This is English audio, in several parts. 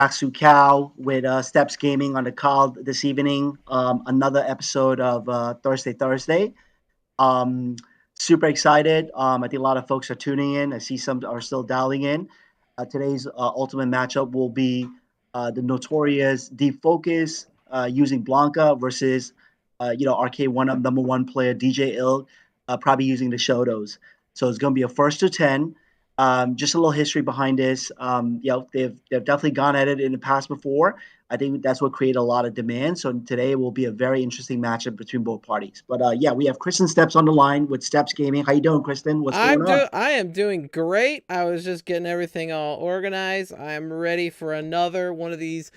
Aksu Cow with Steps Gaming on the call this evening. Another episode of Thursday. Um, Super excited. I think a lot of folks are tuning in. I see some are still dialing in. Today's ultimate matchup will be the notorious DEEPFOCUS using Blanka versus RK1 number one player DJILK, probably using the Shotos. So it's going to be a first to 10. Just a little history behind this. They've definitely gone at it in the past before. I think that's what created a lot of demand. So today will be a very interesting matchup between both parties. But we have Kristen Steps on the line with Steps Gaming. How you doing, Kristen? What's going on? I am doing great. I was just getting everything all organized. I'm ready for another one of these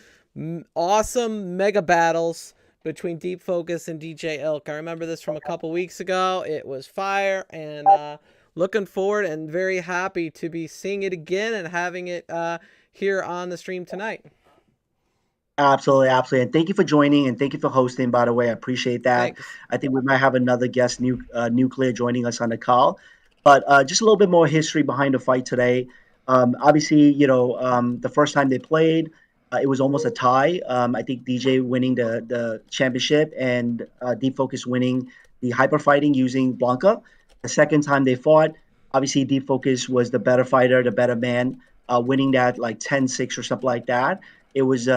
awesome mega battles between DEEPFOCUS and DJILK. I remember this from a couple weeks ago. It was fire, and looking forward and very happy to be seeing it again and having it here on the stream tonight. Absolutely. And thank you for joining and thank you for hosting, by the way. I appreciate that. Thanks. I think we might have another guest, Nuclear, joining us on the call. But just a little bit more history behind the fight today. Obviously, the first time they played, it was almost a tie. I think DJ winning the championship and DEEPFOCUS winning the hyper fighting using Blanka. The second time they fought, obviously DEEPFOCUS was the better fighter, the better man, winning that like 10-6 or something like that. It was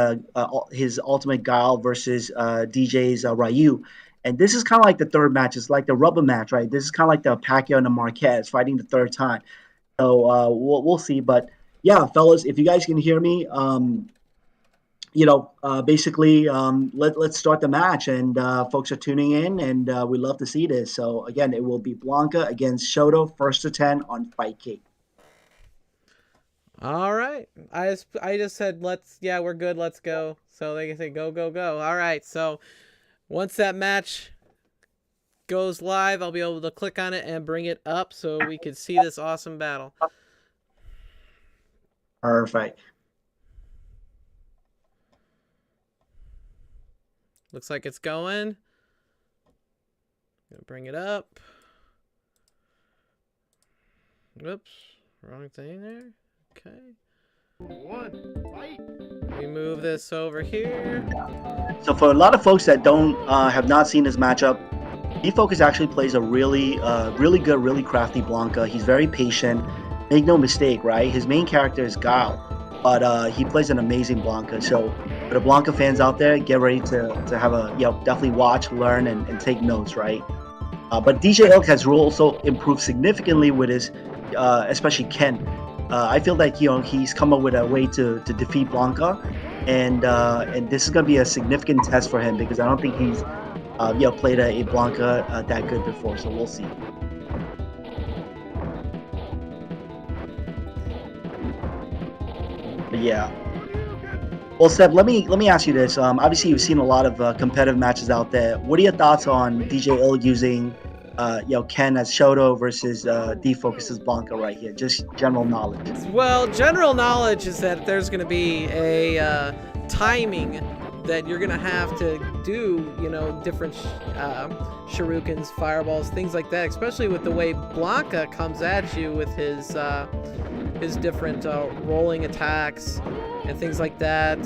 his ultimate guile versus DJ's Ryu. And this is kind of like the third match. It's like the rubber match, right? This is kind of like the Pacquiao and the Marquez fighting the third time. So we'll see. But yeah, fellas, if you guys can hear me, basically let's start the match. And folks are tuning in, and we love to see this. So again, it will be Blanka against Shoto, first to 10 on Fightcade. All right. I just said we're good, let's go. So they can say go. All right. So once that match goes live, I'll be able to click on it and bring it up so we can see this awesome battle. Perfect. Looks like it's going. Gonna bring it up. Whoops. Wrong thing there. Okay. We move this over here. So for a lot of folks that don't have not seen this matchup, DEEPFOCUS actually plays a really good, really crafty Blanka. He's very patient. Make no mistake, right? His main character is Guile, but he plays an amazing Blanka. So for the Blanka fans out there, get ready to have a definitely watch, learn, and take notes, right? But DJILK has also improved significantly with his, especially Ken. I feel like he's come up with a way to defeat Blanka, and this is gonna be a significant test for him because I don't think he's played a Blanka that good before. So we'll see. But yeah. Well, Seb, let me ask you this. Obviously, you've seen a lot of competitive matches out there. What are your thoughts on DJILK using Ken as Shoto versus DEEPFOCUS Blanka right here? Just general knowledge. Well, general knowledge is that there's going to be a timing that you're going to have to do, different shurikens, fireballs, things like that, especially with the way Blanka comes at you with his different rolling attacks and things like that.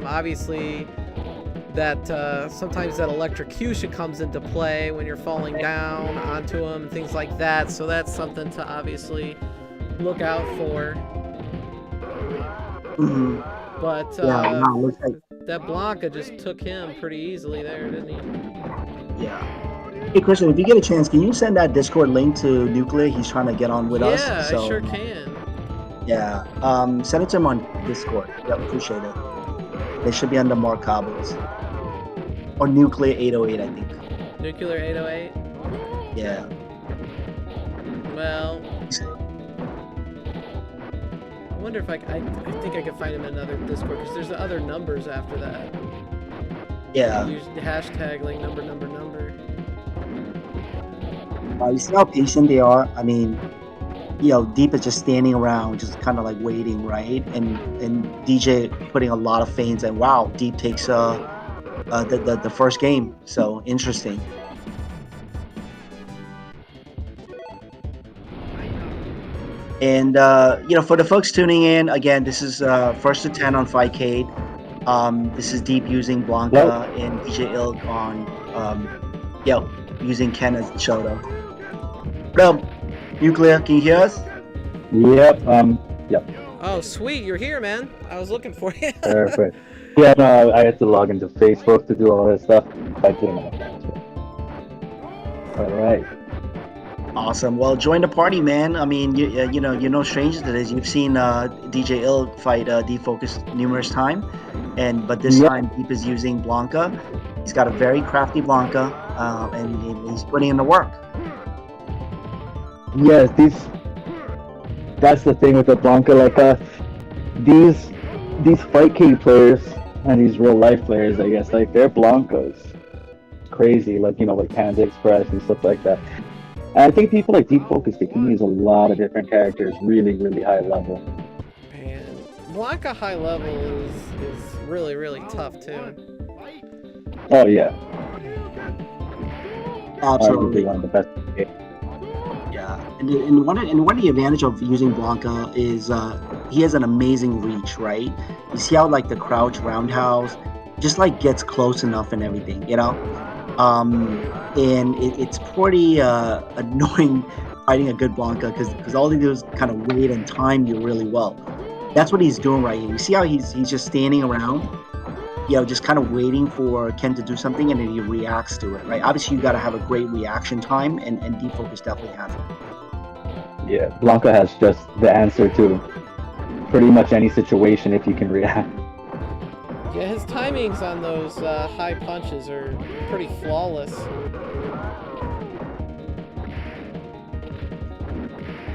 Obviously, that sometimes that electrocution comes into play when you're falling down onto them, things like that. So that's something to obviously look out for. Mm-hmm. But that Blanka just took him pretty easily there, didn't he? Yeah. Hey, Christian, if you get a chance, can you send that Discord link to Nuclear? He's trying to get on with us. Yeah, I sure can. Yeah. Send it to him on Discord. Yep, appreciate it. They should be under Mark Cabos. Or Nuclear 808, I think. Nuclear 808? Yeah. Well, I wonder if I think I could find him in another Discord, because there's other numbers after that. Yeah. Use the hashtag like number. You see how patient they are? I mean, Deep is just standing around, just kind of like waiting, right? And DJ putting a lot of feints, and wow, Deep takes the first game. So interesting. And for the folks tuning in, again, this is first to 10 on Fightcade. This is Deep using Blanka and DJILK on using Ken as Shoto. What up, Nuclear? Can you hear us? Yep. Yep. Oh, sweet, you're here, man. I was looking for you. Perfect. Yeah, no, I had to log into Facebook to do all that stuff. I came out. All right. Awesome. Well, join the party, man. I mean, you're no strangers to this. You've seen DJILK fight DEEPFOCUS numerous times, but this time Deep is using Blanka. He's got a very crafty Blanka, and he's putting in the work. Yes, that's the thing with the Blanka. Like, these Fightcade players and these real life players, I guess, like their Blankas, crazy. Like like Panda Express and stuff like that. And I think people like DEEPFOCUS, they can use a lot of different characters, really, really high level. Man, Blanka high level is really, really tough too. Oh yeah. Absolutely. Arguably one of the best. Yeah, and one of the advantage of using Blanka is he has an amazing reach, right? You see how like the crouch roundhouse just like gets close enough and everything, and it's pretty annoying fighting a good Blanka because all they do is kind of wait and time you really well. That's what he's doing right here. You see how he's just standing around, just kind of waiting for Ken to do something, and then he reacts to it, right? Obviously, you got to have a great reaction time, and DEEPFOCUS definitely has it. Yeah, Blanka has just the answer to pretty much any situation if you can react. Yeah, his timings on those high punches are pretty flawless.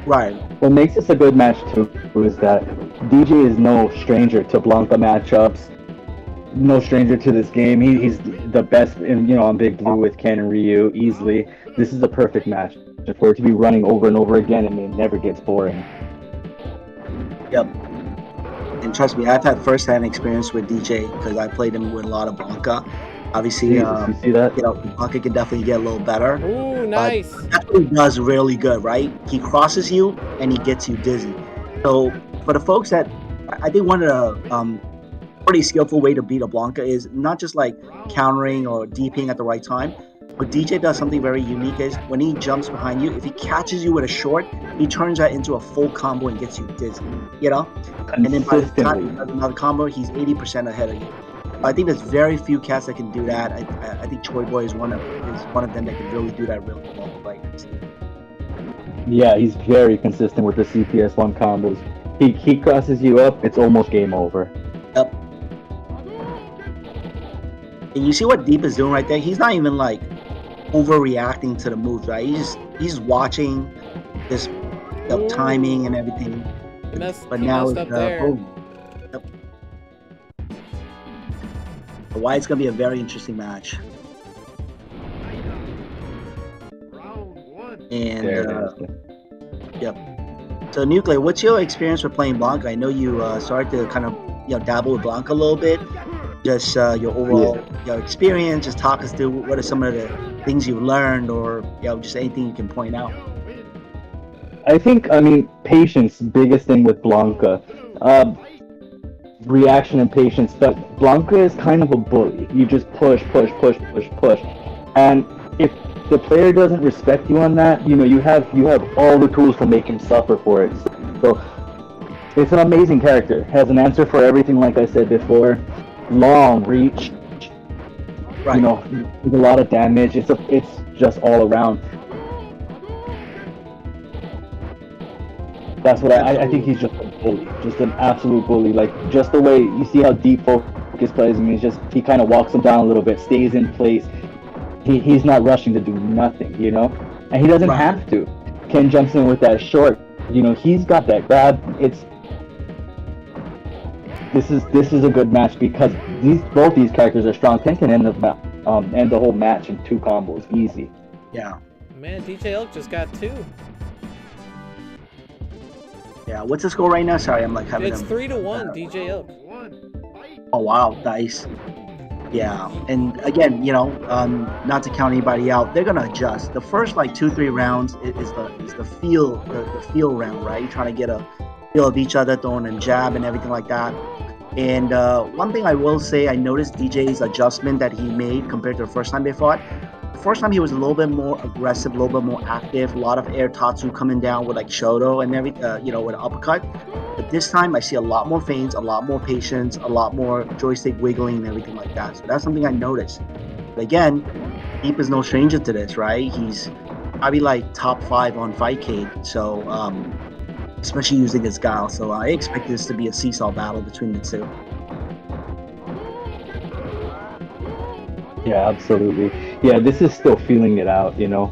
Right. What makes this a good match too is that DJ is no stranger to Blanka matchups, no stranger to this game. He's the best on Big Blue with Ken and Ryu easily. This is a perfect match for it to be running over and over again, and it never gets boring. Yep. And trust me, I've had first-hand experience with DJ because I played him with a lot of Blanka. Obviously, you see that? Blanka can definitely get a little better. Ooh, nice. That's what he does really good, right? He crosses you and he gets you dizzy. So for the folks that, I think one of the pretty skillful way to beat a Blanka is not just like countering or DPing at the right time. But DJ does something very unique is when he jumps behind you, if he catches you with a short, he turns that into a full combo and gets you dizzy, And then by the time he does another combo, he's 80% ahead of you. I think there's very few cats that can do that. I think Choi Boy is one of them that can really do that really well. Yeah, he's very consistent with the CPS1 combos. He crosses you up, it's almost game over. Yep. And you see what Deep is doing right there? He's not even like overreacting to the moves, right? He's watching this timing and everything. But now it's Yep. So why it's gonna be a very interesting match. And yep. So Nuclear, what's your experience with playing Blanka? I know you started to kind of dabble with Blanka a little bit. Just your overall experience. Just talk us through what are some of the things you learned, or just anything you can point out. I think patience, biggest thing with Blanka. Reaction and patience, but Blanka is kind of a bully. You just push, and if the player doesn't respect you on that, you have all the tools to make him suffer for it. So it's an amazing character. Has an answer for everything, like I said before. Long reach, right. With a lot of damage. It's just all around. That's what I think he's just a bully, just an absolute bully. Like just the way you see how DEEPFOCUS plays him, he kind of walks him down a little bit, stays in place. He's not rushing to do nothing, and he doesn't have to. Ken jumps in with that short, he's got that grab. This is a good match because both these characters are strong. Ken can end the whole match in 2 combos easy. Yeah. Man, DJILK just got 2. Yeah. What's the score right now? Sorry, I'm like having. It's 3-1 DJILK. Oh wow, nice. Yeah, and again, not to count anybody out, they're gonna adjust. The first like 2-3 rounds is the feel round, right? You're trying to get a feel of each other, throwing in jab and everything like that. And one thing I will say, I noticed DJ's adjustment that he made compared to the first time they fought. The first time he was a little bit more aggressive, a little bit more active, a lot of air tatsu coming down with like shoto and everything, with an uppercut. But this time I see a lot more feints, a lot more patience, a lot more joystick wiggling and everything like that. So that's something I noticed. But again, Deep is no stranger to this, right? He's probably like top 5 on Fightcade. So especially using his guile. So I expect this to be a seesaw battle between the two. Yeah, absolutely. Yeah, this is still feeling it out, Well,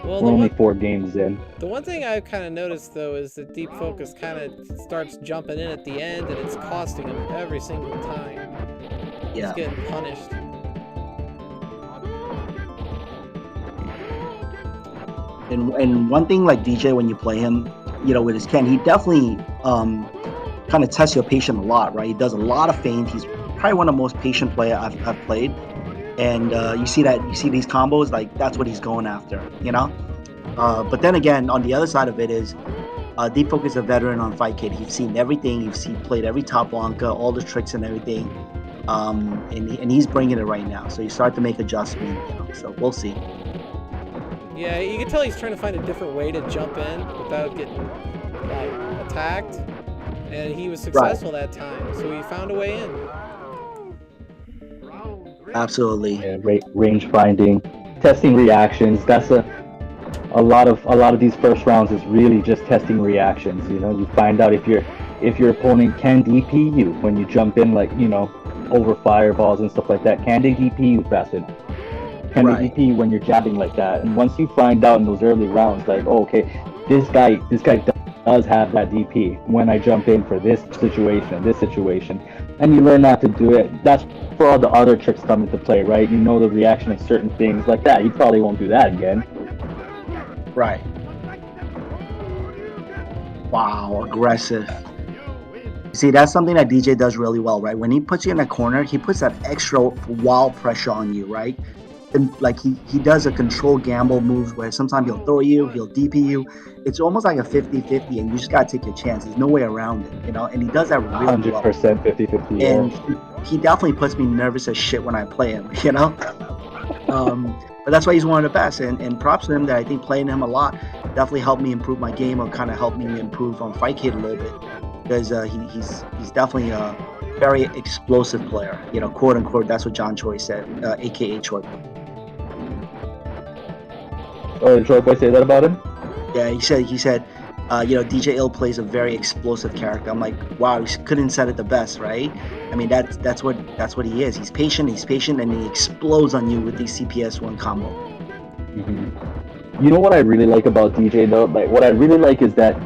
We're only 4 games in. The one thing I've kind of noticed, though, is that Deep Focus kind of starts jumping in at the end, and it's costing him every single time. Yeah. He's getting punished. And one thing like DJ, when you play him, with his Ken, he definitely kind of tests your patience a lot, right? He does a lot of feint. He's probably one of the most patient player I've played. And you see these combos, like that's what he's going after, But then again, on the other side of it is Deep Focus is a veteran on Fightcade. He's seen everything. He's played every top blanka, all the tricks and everything. And he's bringing it right now. So you start to make adjustments, so we'll see. Yeah, you can tell he's trying to find a different way to jump in without getting attacked. And he was successful that time, so he found a way in. Absolutely. Yeah, range finding, testing reactions. That's a lot of these first rounds is really just testing reactions. You find out if your opponent can DP you when you jump in, over fireballs and stuff like that. Can they DP you fast enough? Can they DP you when you're jabbing like that? And once you find out in those early rounds, like, oh, okay, this guy does have that DP when I jump in for this situation, and you learn not to do it. That's for all the other tricks come into play, right? You know the reaction of certain things like that. You probably won't do that again. Right. Wow, aggressive. See, that's something that DJ does really well, right? When he puts you in a corner, he puts that extra wild pressure on you, right? And like he does a control gamble move where sometimes he'll throw you, he'll DP you. It's almost like a 50-50, and you just gotta take your chance. There's no way around it, And he does that really 100% well. 50-50. And he definitely puts me nervous as shit when I play him, But that's why he's one of the best. And props to him that I think playing him a lot definitely helped me improve my game, or kind of helped me improve on Fightcade a little bit, because he's definitely a very explosive player, quote unquote. That's what John Choi said, aka Choi. Oh, did Choi Boy say that about him? Yeah, he said, DJILK plays a very explosive character. I'm like, wow, he couldn't have said it the best, right? I mean, that's what he is. He's patient, and he explodes on you with these CPS1 combo. Mm-hmm. You know what I really like about DJ though? Like, what I really like is that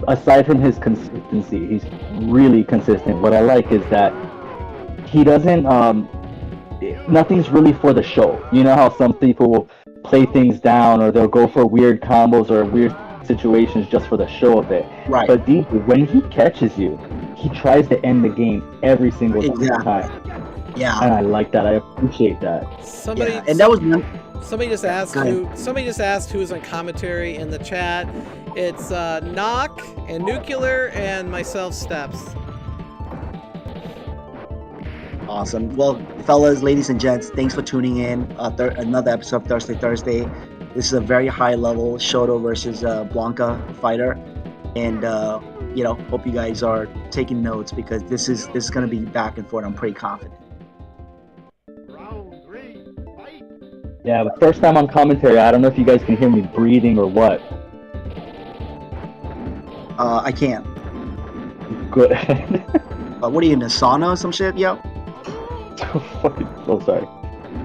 aside from his consistency, he's really consistent. What I like is that he doesn't, nothing's really for the show. You know how some people will play things down, or they'll go for weird combos or weird situations just for the show of it. Right. But when he catches you, he tries to end the game every single time. Yeah. And I like that. I appreciate that. And that was somebody just asked who was on commentary in the chat. It's Knock and Nuclear and myself, Steps. Awesome. Well, fellas, ladies and gents, thanks for tuning in. Another episode of Thursday. This is a very high level Shoto versus Blanka fighter, and hope you guys are taking notes, because this is going to be back and forth. I'm pretty confident. Yeah, the first time on commentary, I don't know if you guys can hear me breathing or what. I can't. Good. What are you, in a sauna or some shit, yo? Oh, sorry.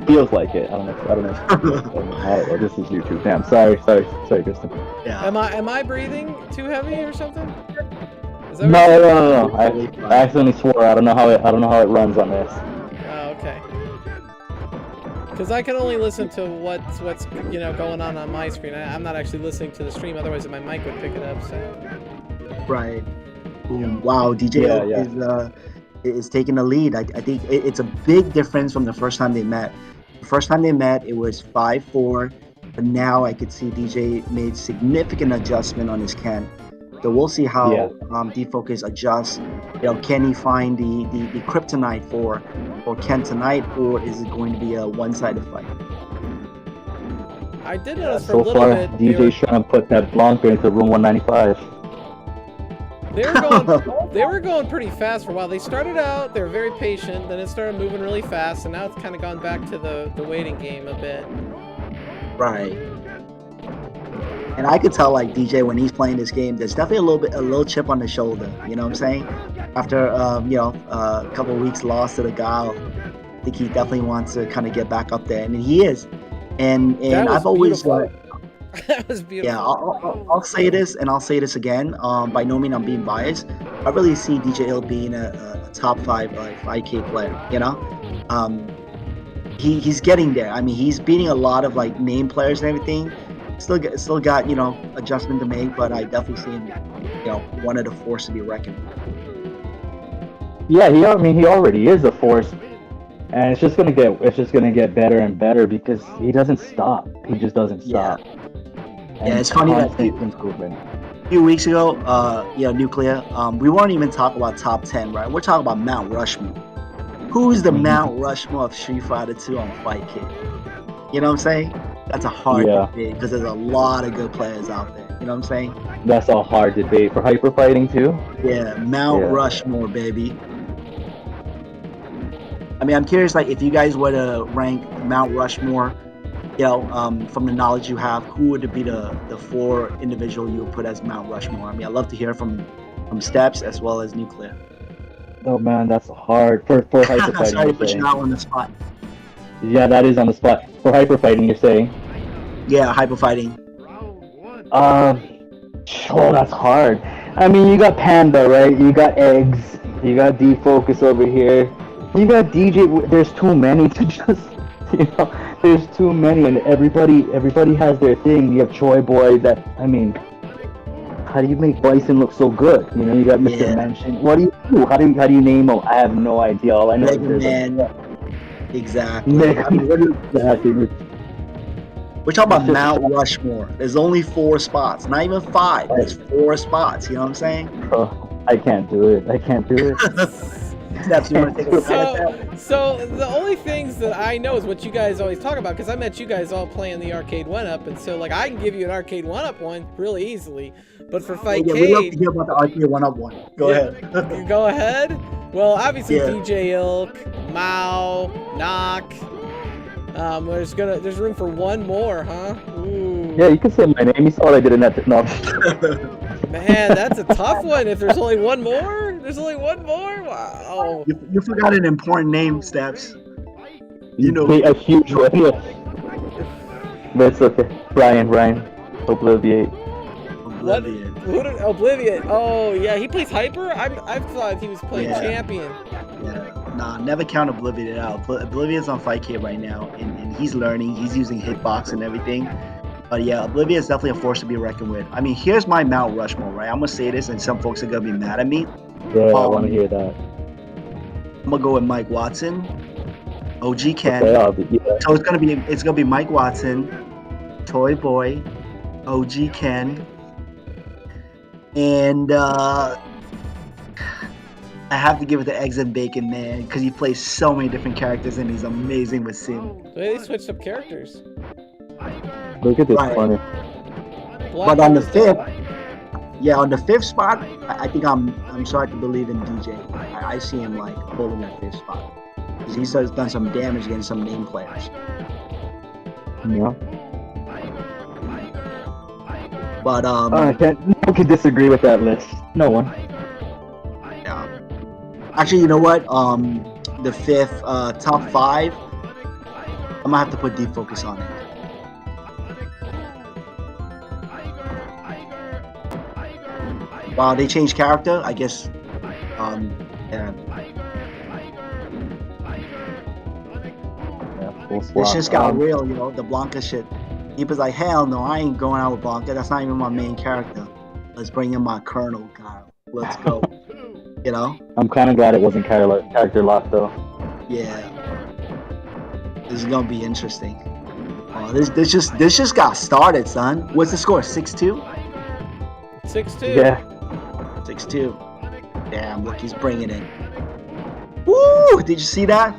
Feels like it. I don't know. This is YouTube. Damn. Sorry, Kristen. Yeah. Am I breathing too heavy or something? Is that No. I accidentally swore. I don't know how it runs on this. Oh, okay. Because I can only listen to what's going on my screen. I'm not actually listening to the stream. Otherwise, my mic would pick it up. So. Right. Wow. DJ is taking the lead. I think it's a big difference from the first time they met. The first time they met, it was 5-4, but now I could see DJ made significant adjustment on his Ken. So we'll see how DEEPFOCUS adjusts. Can he find the kryptonite for Ken tonight, or is it going to be a one-sided fight? I did notice for so a little far, bit. DJ's trying to put that blanka into room 195. They were going pretty fast for a while. They started out, they were very patient, then it started moving really fast, and now it's kind of gone back to the waiting game a bit. Right. And I could tell, like, DJ, when he's playing this game, there's definitely a little chip on the shoulder. You know what I'm saying? After a couple of weeks lost to the guile, I think he definitely wants to kind of get back up there, and he is. And I've always that was beautiful. Yeah, I'll say this, and I'll say this again. By no means I'm being biased. I really see DJILK being a top 5 Fightcade player. You know, he's getting there. I mean, he's beating a lot of like name players and everything. Still got adjustment to make, but I definitely see him one of the force to be reckoned with. Yeah, he already is a force, and it's just gonna get better and better because he doesn't stop. He just doesn't stop. Yeah, it's funny that a few weeks ago, Nuclear, we weren't even talking about top 10, right? We're talking about Mount Rushmore. Who's the Mount Rushmore of Street Fighter 2 on Fightcade? You know what I'm saying? That's a hard debate because there's a lot of good players out there. You know what I'm saying? That's a hard debate for hyper fighting too. Yeah, Mount Rushmore, baby. I mean, I'm curious, like, if you guys were to rank Mount Rushmore, from the knowledge you have, who would be the 4 individual you would put as Mount Rushmore? I mean, I'd love to hear from Steps as well as Nuclear. Oh man, that's hard for hyper fighting. Sorry to put you out on the spot. Yeah, that is on the spot. For hyper fighting, you're saying? Yeah, hyper fighting. That's hard. I mean, you got Panda, right? You got Eggs. You got DEEPFOCUS over here. You got DJ. There's too many to just, there's too many, and everybody has their thing. You have Choi Boy. How do you make Bison look so good? You got Mr. Mention. What do you do? How do you name him? I have no idea. All I know is there's Exactly. We're talking about Mount Rushmore. There's only 4 spots, not even 5. There's 4 spots. You know what I'm saying? I can't do it. Steps, you want to take a shot at that? So the only things that I know is what you guys always talk about, because I met you guys all playing the arcade 1-up, and so I can give you an arcade 1-up one really easily. But for Fightcade, we'd love to hear about the arcade 1-up one. Go ahead. Go ahead. Well, obviously DJILK, Mao, Knock. There's room for one more, huh? Ooh. Yeah, you can say my name. You saw what I did in that. No. Man, that's a tough one. If there's only one more, wow. You forgot an important name, Steps. A huge one. But it's okay. Brian, Obliviate. Obliviate. Oh yeah, he plays Hyper. I thought he was playing Champion. Yeah. Nah, never count Obliviate out. Obliviate's on Fightcade right now, and he's learning. He's using hitbox and everything. But yeah, Obliviate is definitely a force to be reckoned with. I mean, here's my Mount Rushmore, right? I'm gonna say this, and some folks are gonna be mad at me. Yeah, I want to hear that. I'm gonna go with Mike Watson, OG Ken. Okay, So it's gonna be Mike Watson, Toy Boy, OG Ken, and I have to give it to Eggs and Bacon, man, because he plays so many different characters and he's amazing with Sim. They switched up characters. Look at this corner. But on the 5th spot, I think I'm starting to believe in DJ. I see him holding that 5th spot because he's done some damage against some name players. Yeah. But no one can disagree with that list. No one. Yeah. Actually, you know what? The 5th top 5, I'm gonna have to put DEEPFOCUS on it. Wow, they changed character. I guess. Yeah. This just got real, the Blanka shit. He was like, hell no, I ain't going out with Blanka. That's not even my main character. Let's bring in my Colonel, Kyle. Let's go. You know? I'm kind of glad it wasn't character lock though. Yeah. This is gonna be interesting. Oh, this just got started, son. What's the score? 6-2? 6-2. Yeah. 6-2. Damn, look, he's bringing it. Woo! Did you see that?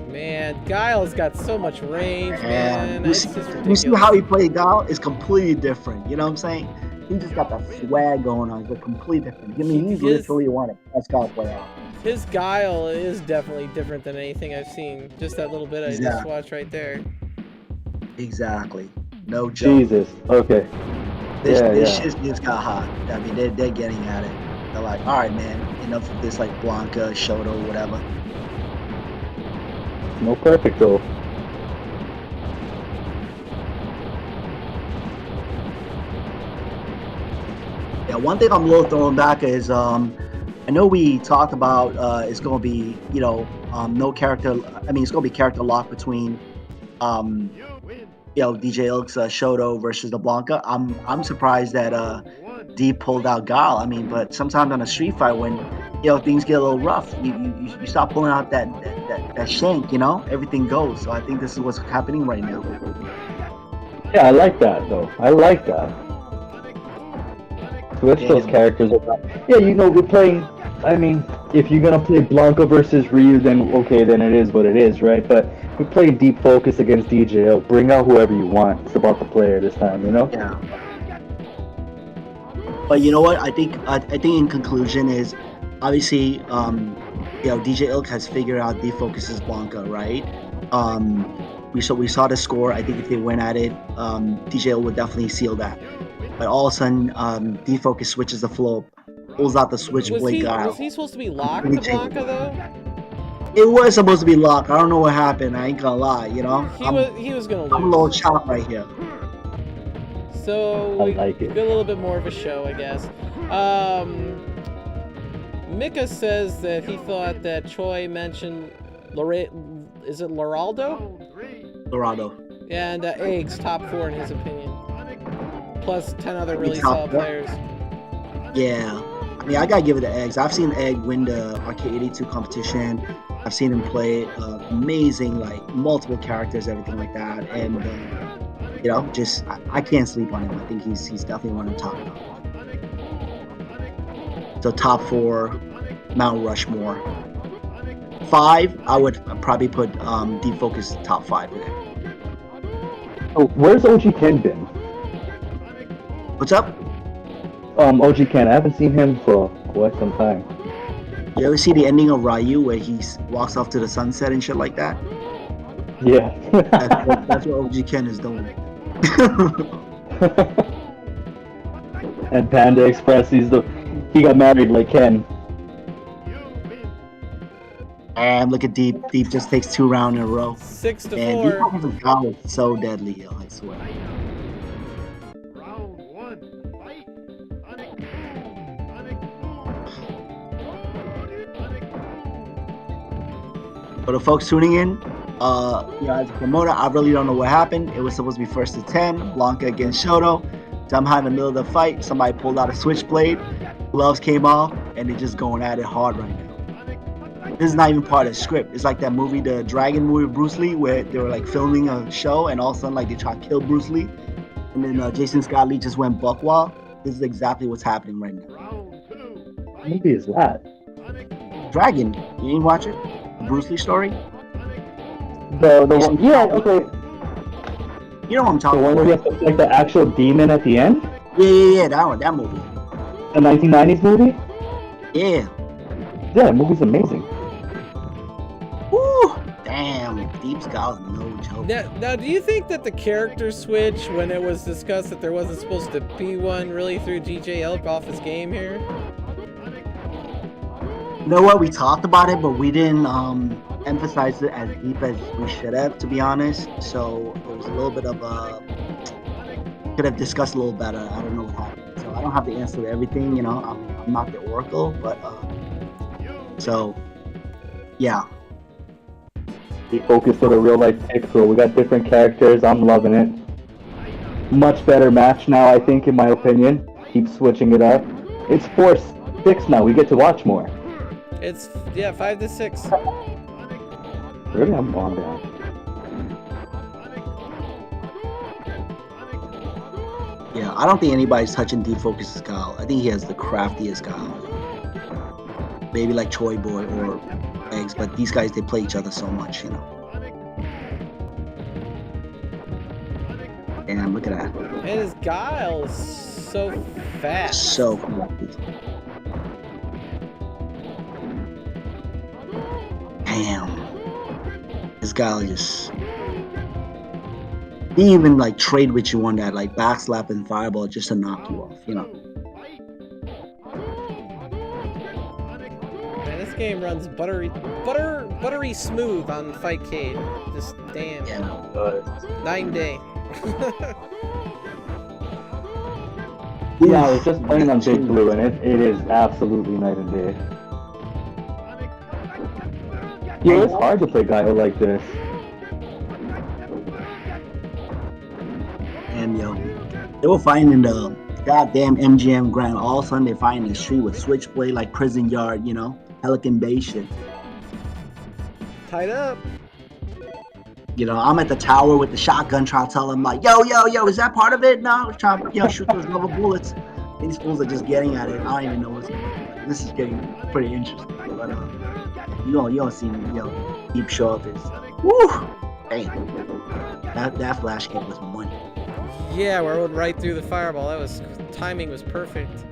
Man, Guile's got so much range, man. You It's see, just you ridiculous. see how he played Guile? It's completely different. You know what I'm saying? He just got that swag going on. It's completely different. I mean, he's literally one of the best Guile player. His Guile is definitely different than anything I've seen. Just that little bit I just watched right there. Exactly. No joke. Jesus. Okay. This shit just got hot. I mean, they're getting at it. They're like, all right, man, enough of this, like Blanka, Shoto, whatever. No perfect though. Yeah, one thing I'm a little thrown back is I know we talked about it's gonna be, you know, no character. I mean, it's gonna be character lock between you know, DJILK's Shoto versus the Blanka. I'm surprised that Deep pulled out Guile. I mean, but sometimes on a street fight when, you know, things get a little rough, you start pulling out that shank, you know, everything goes. So I think this is what's happening right now. Yeah, I like that though. I like that. Switch those characters around. Yeah, you know, we're playing. I mean, if you're gonna play Blanka versus Ryu, then okay, then it is what it is, right? But we're playing Deep Focus against DJILK. Bring out whoever you want. It's about the player this time, you know? Yeah. But you know what? I think in conclusion is obviously you know, DJILK has figured out Deep Focus's Blanka, right? We saw the score. I think if they went at it, DJILK would definitely seal that. But all of a sudden, Deep Focus switches the flow, pulls out the switchblade Guile. Was he supposed to be locked to Blanka though? It was supposed to be locked. I don't know what happened. I ain't gonna lie, you know. He was gonna lose. I'm a little chopped right here. So I like it. Get a little bit more of a show, I guess. Mika says that he thought that Choi mentioned is it Loraldo? Loraldo. And Eggs top 4 in his opinion. Plus 10 other really solid players. Yeah. I mean, I gotta give it to Eggs. I've seen Egg win the Arcade 82 competition. I've seen him play amazing, like multiple characters, everything like that. And you know, just I can't sleep on him. I think he's definitely one of the top. So top 4, Mount Rushmore. 5, I would probably put Deep Focus top 5 in there. Oh, where's OG Ken been? What's up? OG Ken. I haven't seen him for quite some time. You ever see the ending of Ryu where he walks off to the sunset and shit like that? Yeah. That's what OG Ken is doing. And Panda Express, he got married like Ken. And look at Deep. Deep just takes 2 rounds in a row. 6-4. And Deep Focus's Guile is so deadly, yo, I swear. For the folks tuning in, you know, as a promoter, I really don't know what happened. It was supposed to be 1st to 10, Blanka against Shoto. Somehow in the middle of the fight, somebody pulled out a switchblade, gloves came off, and they're just going at it hard right now. This is not even part of the script. It's like that movie, the Dragon movie with Bruce Lee, where they were like filming a show, and all of a sudden, like they try to kill Bruce Lee, and then Jason Scott Lee just went buck wild. This is exactly what's happening right now. What movie is that? Dragon, you didn't watch it? Bruce Lee story? The one, yeah, okay. You know what I'm talking The one where about? you have to, like the actual demon at the end? Yeah, that movie. The 1990s movie? Yeah. Yeah, the movie's amazing. Woo! Damn, Deep Scout's no joke. Now, do you think that the character switch, when it was discussed that there wasn't supposed to be one, really threw DJILK off his game here? You know what? We talked about it, but we didn't emphasize it as deep as we should have, to be honest. So it was a little bit of could have discussed a little better. I don't know what happened. So I don't have the answer to everything, you know. I'm not the oracle, but so yeah. We focused on a real life pick, bro. We got different characters. I'm loving it. Much better match now, I think, in my opinion. Keep switching it up. It's forced. 6 now. We get to watch more. It's 5 to 6. Really, I'm on down. Yeah, I don't think anybody's touching DEEPFOCUS' guile. I think he has the craftiest guile. Maybe like Choi Boy or Eggs, but these guys, they play each other so much, you know. Damn, look at that. And his guile is so fast. So crafty. Damn. This guy just... He even like trade with you on that like backslap and fireball just to knock you off, you know. Man, this game runs buttery smooth on Fightcade. Just damn. Yeah. Night and day. Yeah, I was just playing on Big Blue, and it is absolutely night and day. Yeah, it's hard to play guile like this. And yo, they were fighting in the goddamn MGM Grand. All of a sudden, they're fighting in the street with switchblade like prison yard, you know, Pelican Bay shit. Tied up. You know, I'm at the tower with the shotgun trying to tell them like, yo, is that part of it? No, trying to shoot those rubber bullets. These fools are just getting at it. I don't even know what's going on. This is getting pretty interesting. But you don't see Deep show up is woo. Damn. That flash kick was money. Yeah, we're going right through the fireball. Timing was perfect.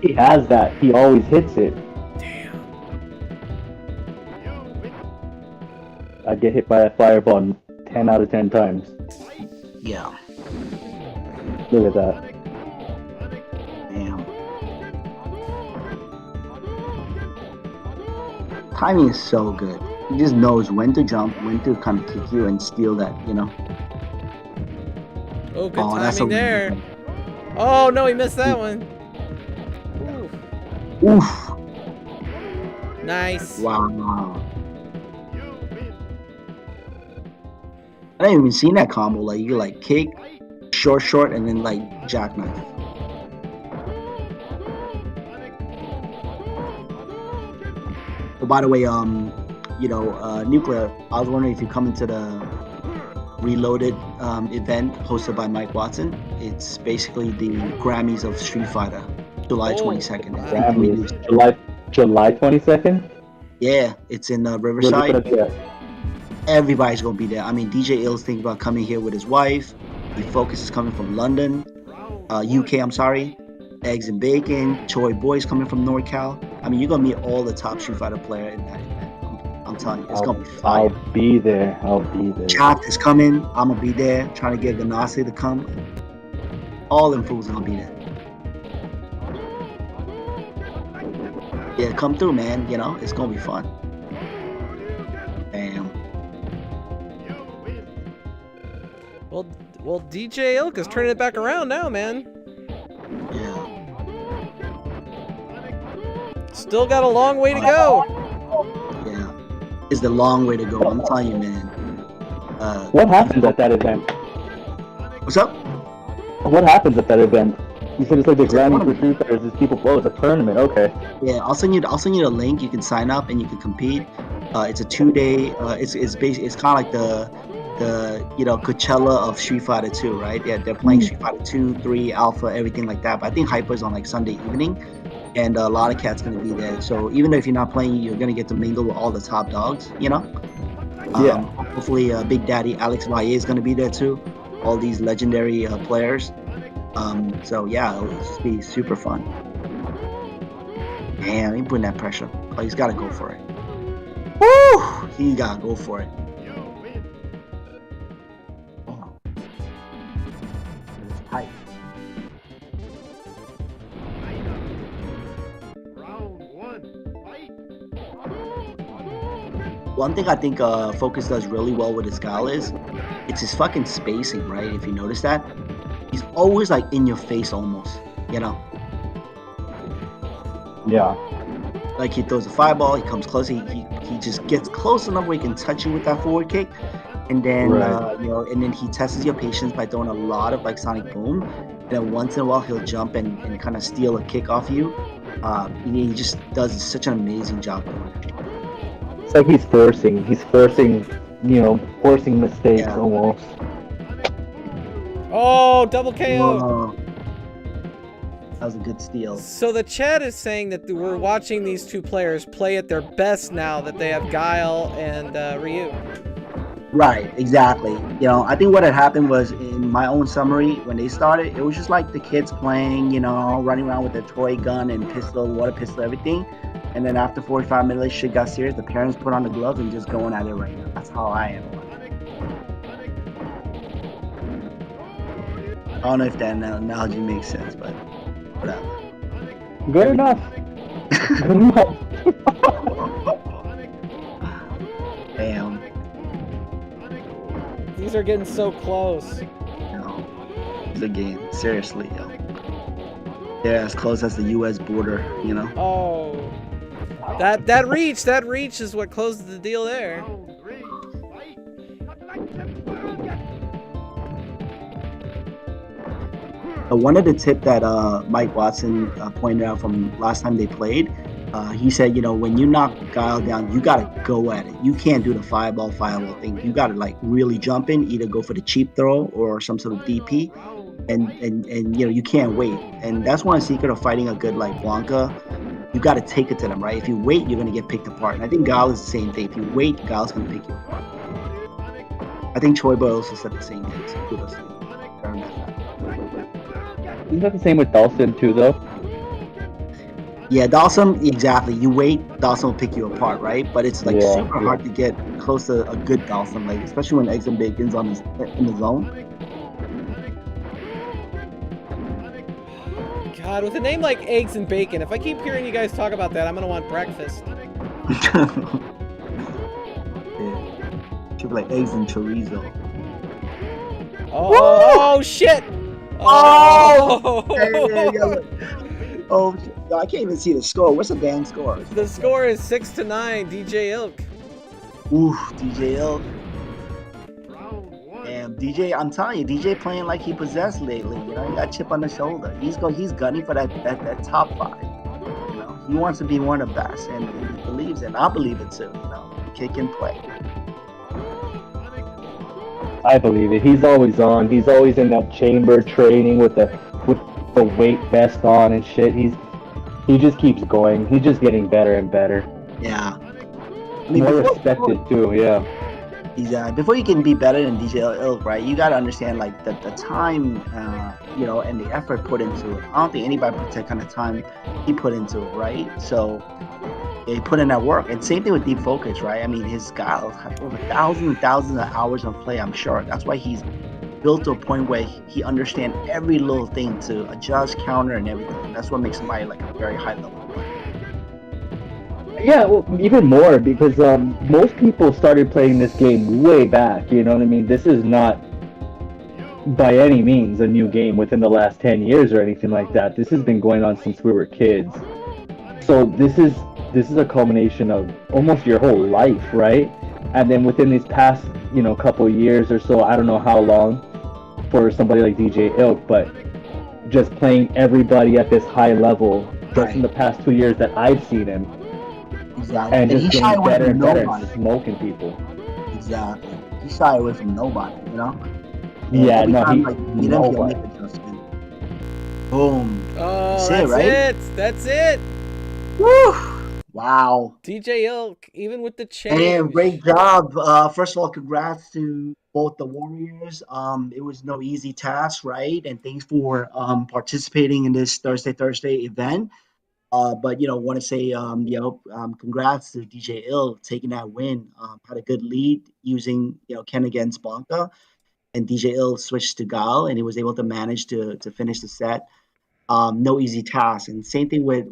He has that. He always hits it. Damn. I get hit by a fireball 10 out of 10 times. Yeah. Look at that. Damn. Timing is so good. He just knows when to jump, when to kind of kick you and steal that, you know. Oh, good timing there. Oh, no, he missed that one. Oof. Nice. Wow. I didn't even see that combo. Like, you like kick, short, and then like jackknife. Oh, by the way, Nuclear, I was wondering if you come into the Reloaded event hosted by Mike Watson. It's basically the Grammys of Street Fighter, July 22nd. Grammys, July 22nd? Yeah, it's in Riverside. Everybody's gonna be there. I mean, DJILK's thinking about coming here with his wife. DEEPFOCUS is coming from London, UK. I'm sorry. Eggs and Bacon. Choi Boy's coming from NorCal. I mean, you're gonna meet all the top Street Fighter player in that event. I'm telling you, it's gonna be fire. I'll be there. Chat is coming. I'm gonna be there, trying to get Ganassi to come. All them fools are gonna be there. Yeah, come through, man. You know, it's gonna be fun. Bam. Well, DJILK is turning it back around now, man. Yeah. Still got a long way to go. Yeah. It's the long way to go. I'm telling you, man. What happens at that event? What's up? What happens at that event? You said it's like the Grammy for Street Fighters. There's people. Oh, it's a tournament. Okay. Yeah, I'll send you the link. You can sign up and you can compete. It's a 2-day. It's kind of like the Coachella of Street Fighter 2, right? Yeah, they're playing Street Fighter 2, 3, Alpha, everything like that. But I think Hyper's on like Sunday evening, and a lot of cats gonna be there. So even if you're not playing, you're gonna get to mingle with all the top dogs. You know. Yeah. Hopefully, Big Daddy Alex Valle is gonna be there too. All these legendary players. So yeah, it'll just be super fun. Damn, he putting that pressure. Oh, he's gotta go for it. Woo! He gotta go for it. Oh. It's tight. One thing I think Focus does really well with his guile is it's his fucking spacing, right? If you notice that, he's always like in your face almost, you know? Yeah. Like he throws a fireball, he comes close, he just gets close enough where he can touch you with that forward kick, and then Right. and then he tests your patience by throwing a lot of like sonic boom, And once in a while, he'll jump and kind of steal a kick off you. He just does such an amazing job doing it. It's like he's forcing, forcing mistakes almost. Oh, double KO! Whoa. That was a good steal. So the chat is saying that we're watching these two players play at their best now that they have Guile and Ryu. Right, exactly. I think what had happened was, in my own summary, when they started, it was just like the kids playing, running around with their toy gun and pistol, water pistol, everything. And then after 45 minutes, shit got serious. The parents put on the gloves and just going at it right now. That's how I am. I don't know if that analogy makes sense, but whatever. Good enough. Good enough. Damn. These are getting so close. It's a game. Seriously, yo. They're as close as the U.S. border, Oh. That reach is what closes the deal there. One of the tip that Mike Watson pointed out from last time they played, he said, when you knock Guile down, you gotta go at it. You can't do the fireball thing. You gotta really jump in, either go for the cheap throw or some sort of DP, and you can't wait. And that's one secret of fighting a good blanka. You gotta take it to them, right? If you wait, you're gonna get picked apart. And I think Guile is the same thing. If you wait, Guile's gonna pick you apart. I think Choi Boy also said the same thing. So kudos to him. Isn't that the same with dhalsim too, though? Yeah, dhalsim, exactly. You wait, dhalsim will pick you apart, right? But it's super hard to get close to a good dhalsim, especially when eggs and bacon's in the zone. God, with a name like Eggs and Bacon, if I keep hearing you guys talk about that, I'm gonna want breakfast. Yeah. Should be like eggs and chorizo. Oh shit! Oh! Oh, I can't even see the score. What's the band score? The score is 6-9, DJILK. Ooh, DJILK. Damn, DJ, I'm telling you, DJ playing like he possessed lately. He got chip on the shoulder. He's gunning for that top 5. He wants to be one of the best, and he believes it. I believe it too. Kick and play. I believe it. He's always on. He's always in that chamber training with the weight vest on and shit. He just keeps going. He's just getting better and better. Yeah. More respected too. Yeah. Exactly. Before you can be better than DJILK, right? You got to understand the time, and the effort put into it. I don't think anybody puts that kind of time he put into it, right? So he put in that work. And same thing with DEEPFOCUS, right? I mean, his guys have over thousands and thousands of hours of play, I'm sure. That's why he's built to a point where he understands every little thing to adjust, counter, and everything. That's what makes somebody a very high level player. Yeah, well, even more, because most people started playing this game way back, you know what I mean? This is not by any means a new game within the last 10 years or anything like that. This has been going on since we were kids. So this is a culmination of almost your whole life, right? And then within these past, couple of years or so, I don't know how long for somebody like DJILK, but just playing everybody at this high level just in the past 2 years that I've seen him. Exactly. And just getting better and better and smoking people. Exactly. He shy away from nobody, Yeah, no, he'll make adjustment. Boom. Oh, that's it. Woo! Wow. DJILK, even with the change. And great job. First of all, congrats to both the Warriors. It was no easy task, right? And thanks for participating in this Thursday event. But want to say congrats to DJILK taking that win. Had a good lead using Ken against blanka, and DJILK switched to guile, and he was able to manage to finish the set. No easy task. And same thing with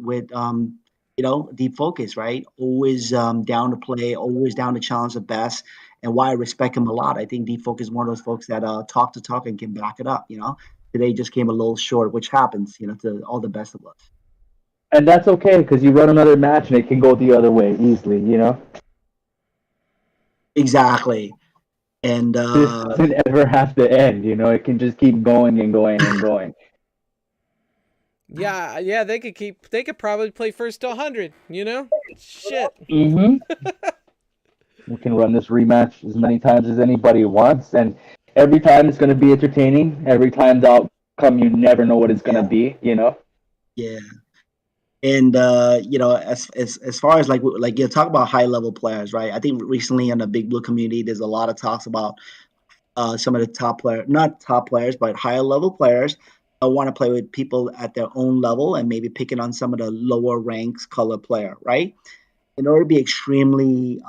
DEEPFOCUS, right? Always down to play, always down to challenge the best, and why I respect him a lot. I think DEEPFOCUS is one of those folks that talk the talk and can back it up. Today just came a little short, which happens, to all the best of us. And that's okay, because you run another match and it can go the other way easily, Exactly. And this doesn't ever have to end, it can just keep going and going and going. Yeah, they could probably play first to 100, you know? Shit. Mm-hmm. We can run this rematch as many times as anybody wants, and every time it's going to be entertaining. Every time the outcome, you never know what it's going to Yeah, be, you know? yeah. And as far as like you talk about high level players, right? I think recently in the Big Blue community, there's a lot of talks about some of the top player, not top players, but higher level players want to play with people at their own level and maybe picking on some of the lower ranks color player, right? In order to be extremely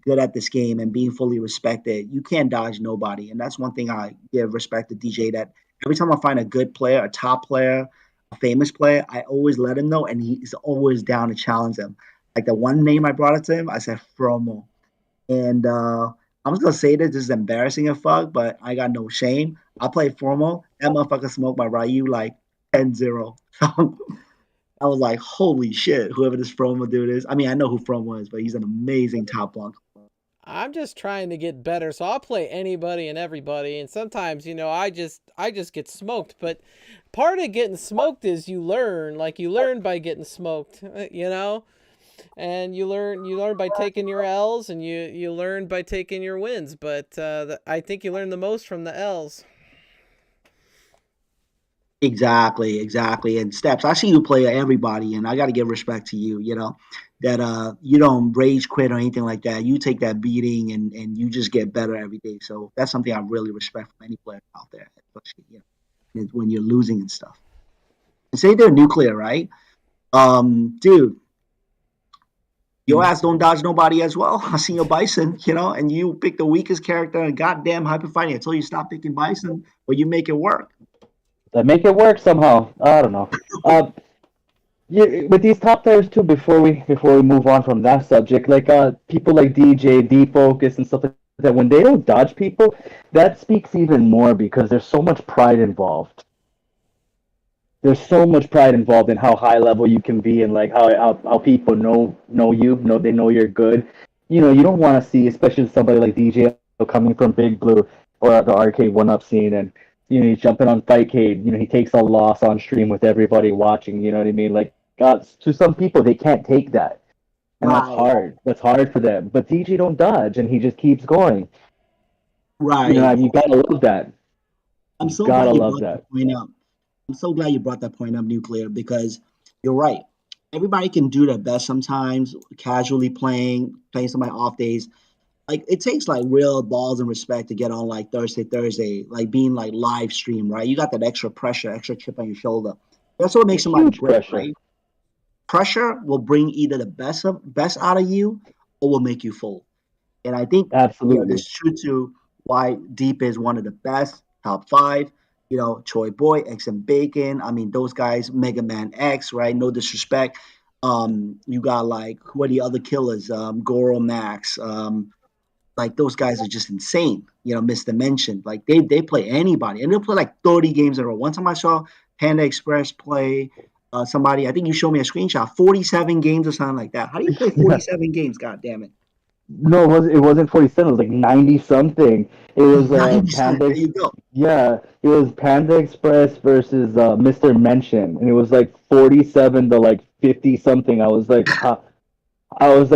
good at this game and being fully respected, you can't dodge nobody. And that's one thing I give respect to DJ, that every time I find a good player, a top player, a famous player, I always let him know, and he's always down to challenge him. Like the one name I brought it to him, I said Fromo. And I'm just gonna say this is embarrassing as fuck, but I got no shame. I play Fromo. That motherfucker smoked my Ryu like 10-0. I was like, holy shit, whoever this Fromo dude is. I mean, I know who Fromo is, but he's an amazing top block. I'm just trying to get better, so I'll play anybody and everybody, and sometimes, I just get smoked, but part of getting smoked is you learn by getting smoked, and you learn by taking your L's, and you learn by taking your wins, but I think you learn the most from the L's. Exactly. And Steps, I see you play everybody, and I got to give respect to you, that you don't rage quit or anything like that. You take that beating and you just get better every day. So that's something I really respect from any player out there, especially when you're losing and stuff. And say they're nuclear, right? Dude, your ass don't dodge nobody as well. I seen your Bison, and you pick the weakest character in goddamn hyper fighting. I told you stop picking Bison, but you make it work. That make it work somehow. I don't know. Yeah, with these top players too. Before we move on from that subject, like people like DJ, DEEPFOCUS, and stuff like that. When they don't dodge people, that speaks even more because there's so much pride involved. There's so much pride involved in how high level you can be and like how people know they know you're good. You don't want to see, especially somebody like DJ coming from Big Blue or the arcade one up scene, and he's jumping on Fightcade. He takes a loss on stream with everybody watching. You know what I mean? Like, God, to some people they can't take that, and that's Right, hard. That's hard for them. But DJ don't dodge, and he just keeps going. right. You gotta love that. I'm You so gotta glad you love brought that that. point up. I'm so glad you brought that point up, Nuclear, because you're right. Everybody can do their best sometimes, casually playing some of my off days. Like it takes like real balls and respect to get on like Thursday, like being like live stream, right? You got that extra pressure, extra chip on your shoulder. That's what makes somebody Huge great, pressure. right? Pressure will bring either the best out of you or will make you fold. And I think this Absolutely. is true to why Deep is one of the best, top five. Troy Boy, X and Bacon. I mean, those guys, Mega Man X, right? No disrespect. You got like who are the other killers? Goro Max. Like those guys are just insane. Mr. Mention. Like they play anybody, and they'll play like 30 games in a row. One time I saw Panda Express play somebody. I think you showed me a screenshot. 47 games or something like that. How do you play 47 games? God damn it. No, it wasn't 47. It was like 90 something. It was 90 something. Panda. There you go. Yeah, it was Panda Express versus Mr. Mention, and it was like 47 to like 50 something. I was like,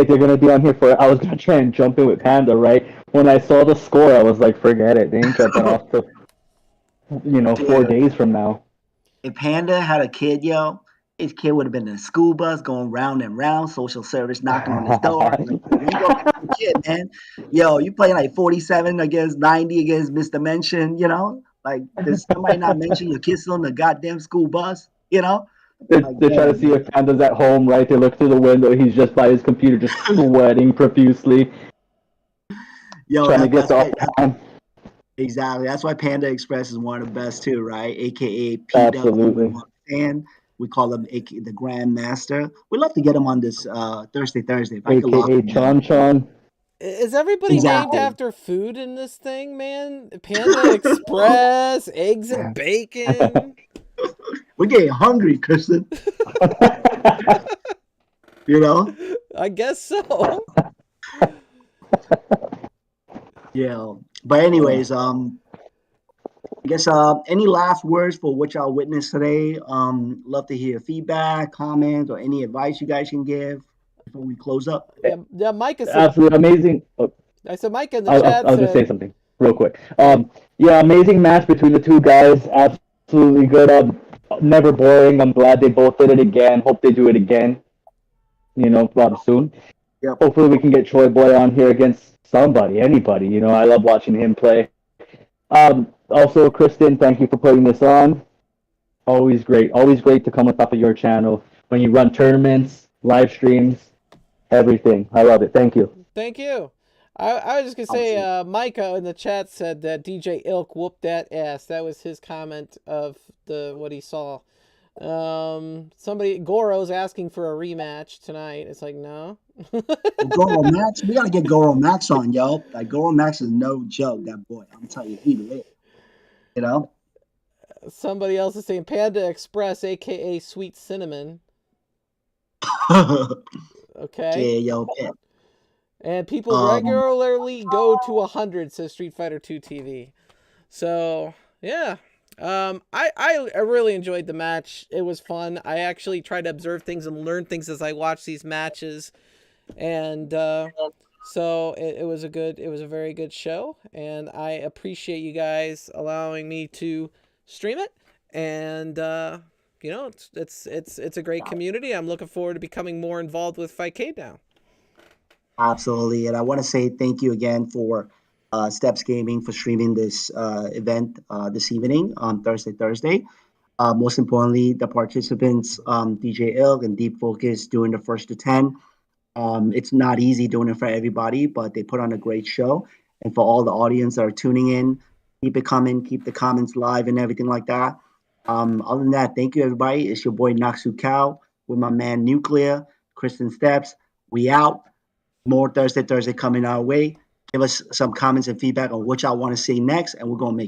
they're gonna be on here for. I was gonna try and jump in with Panda, right? When I saw the score, I was like, forget it. They ain't jumping off till 4 Dude, days from now. if Panda had a kid, his kid would have been in a school bus going round and round, social service knocking on his door. Like, you ain't gonna get your kid, man. You playing like 47 against 90 against Mr. Mention. Like, does somebody not mention your kid's still in the goddamn school bus? Like, They're trying to damn, see man. if Panda's at home, right? They look through the window. He's just by his computer, just sweating profusely, trying to get That's the why. on. Exactly. That's why Panda Express is one of the best too, right? AKA P Dub number Absolutely. one fan. We call him the Grand Master. We'd love to get him on this Thursday. If I could lock AKA him down. Chon Chon. Is everybody named Exactly. after food in this thing, man? Panda Express, eggs and bacon. We're getting hungry, Kristen. You know? I guess so. Yeah. But anyways, I guess any last words for what y'all witnessed today? Love to hear feedback, comments, or any advice you guys can give before we close up. Yeah, Micah said. Absolutely amazing. Oh, I said Micah in the chat I'll just say said. something real quick. Yeah, amazing match between the two guys. Absolutely good. Never boring. I'm glad they both did it again. Hope they do it again. Soon. Yep. Hopefully we can get Troy Boy on here against somebody, anybody. I love watching him play. Also, Kristen, thank you for putting this on. Always great. Always great to come on top of your channel when you run tournaments, live streams, everything. I love it. Thank you. Thank you. I was just gonna say, Micah in the chat said that DJILK whooped that ass. That was his comment of what he saw. Somebody Goro's asking for a rematch tonight. It's like no. Goro Max, we gotta get Goro Max on, yo. Like Goro Max is no joke. That boy, I'm telling you, he lit. Somebody else is saying Panda Express, aka Sweet Cinnamon. Okay. Yeah, yo. Yeah. And people regularly go to 100, says Street Fighter 2 TV. So yeah. I really enjoyed the match. It was fun. I actually tried to observe things and learn things as I watched these matches, and so it was a very good show, and I appreciate you guys allowing me to stream it. And it's a great community. I'm looking forward to becoming more involved with Fightcade now. Absolutely, and I want to say thank you again for Steps Gaming for streaming this event this evening on Thursday. Most importantly, the participants, DJILK and DEEPFOCUS, doing the first to 10. It's not easy doing it for everybody, but they put on a great show. And for all the audience that are tuning in, keep it coming, keep the comments live and everything like that. Other than that, thank you, everybody. It's your boy Naksu Cow with my man Nuclear, Kristen Steps. We out. More Thursday coming our way. Give us some comments and feedback on what y'all want to see next, and we're going to make